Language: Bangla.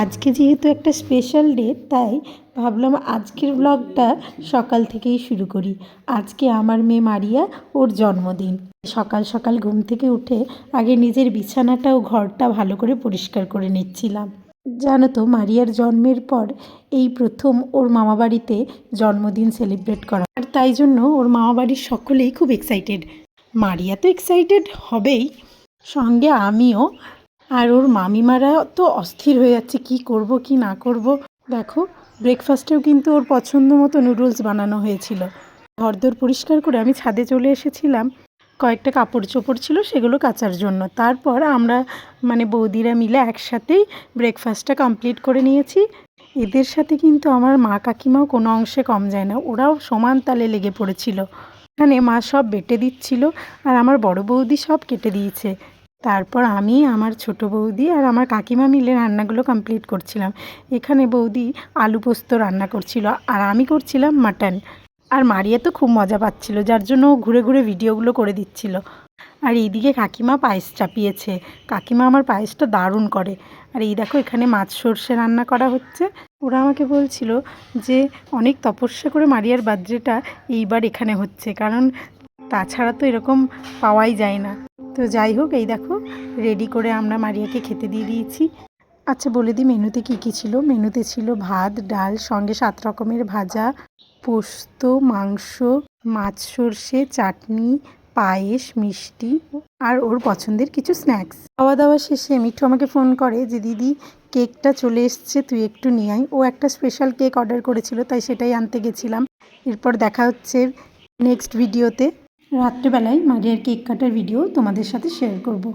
আজকে যেহেতু একটা স্পেশাল ডে, তাই ভাবলাম আজকের ব্লগটা সকাল থেকেই শুরু করি। আজকে আমার মেয়ে মারিয়া, ওর জন্মদিন। সকাল সকাল ঘুম থেকে উঠে আগে নিজের বিছানাটা ও ঘরটা ভালো করে পরিষ্কার করে নিচ্ছিলাম। জানো তো, মারিয়ার জন্মের পর এই প্রথম ওর মামাবাড়িতে জন্মদিন সেলিব্রেট করা, আর তাই জন্য ওর মামাবাড়ির সকলেই খুব এক্সাইটেড। মারিয়া তো এক্সাইটেড হবেই, সঙ্গে আমিও। আর ওর মামিমারা তো অস্থির হয়ে যাচ্ছে কি করব কি না করব। দেখো, ব্রেকফাস্টেও কিন্তু ওর পছন্দ মতো নুডলস বানানো হয়েছিল। ঘরদোর পরিষ্কার করে আমি ছাদে চলে এসেছিলাম, কয়েকটা কাপড় চোপড় ছিল সেগুলো কাচার জন্য। তারপর আমরা বৌদিরা মিলে একসাথেই ব্রেকফাস্টটা কমপ্লিট করে নিয়েছি। এদের সাথে কিন্তু আমার মা কাকিমাও কোনো অংশে কম যায় না, ওরাও সমান তালে লেগে পড়েছিল। এখানে মা সব বেটে দিচ্ছিল আর আমার বড় বৌদি সব কেটে দিয়েছে। তারপর আমি, আমার ছোট বৌদি আর আমার কাকিমা মিলে রান্নাগুলো কমপ্লিট করছিলাম। এখানে বৌদি আলু পোস্ত রান্না করছিল আর আমি করছিলাম মাটন। আর মারিয়া তো খুব মজা পাচ্ছিল, যার জন্য ও ঘুরে ঘুরে ভিডিওগুলো করে দিচ্ছিল। আর এইদিকে কাকিমা পায়েস চাপিয়েছে। কাকিমা আমার পায়েসটা দারুণ করে। আর এই দেখো, এখানে মাছ সর্ষে রান্না করা হচ্ছে। ওরা আমাকে বলছিল যে অনেক তপস্যা করে মারিয়ার বার্থডেটা এইবার এখানে হচ্ছে, কারণ তাছাড়া তো এরকম পাওয়াই যায় না। তো যাই হোক, এই দেখো রেডি করে আমরা মারিয়াকে খেতে দিয়ে দিয়েছি। আচ্ছা বলে দিই মেনুতে কী কী ছিল। মেনুতে ছিল ভাত, ডাল, সঙ্গে 7 রকমের ভাজা, পোস্ত, মাংস, মাছ সর্ষে, চাটনি, পায়েস, মিষ্টি আর ওর পছন্দের কিছু স্ন্যাক্স। খাওয়া দাওয়া শেষে মিঠু আমাকে ফোন করে যে দিদি, কেকটা চলে এসছে, তুই একটু নিয়ে আয়। ও একটা স্পেশাল কেক অর্ডার করেছিল, তাই সেটাই আনতে গেছিলাম। এরপর দেখা হচ্ছে নেক্সট ভিডিওতে। রাত্রেবেলায় মারিয়ার কেক কাটার ভিডিও তোমাদের সাথে শেয়ার করব।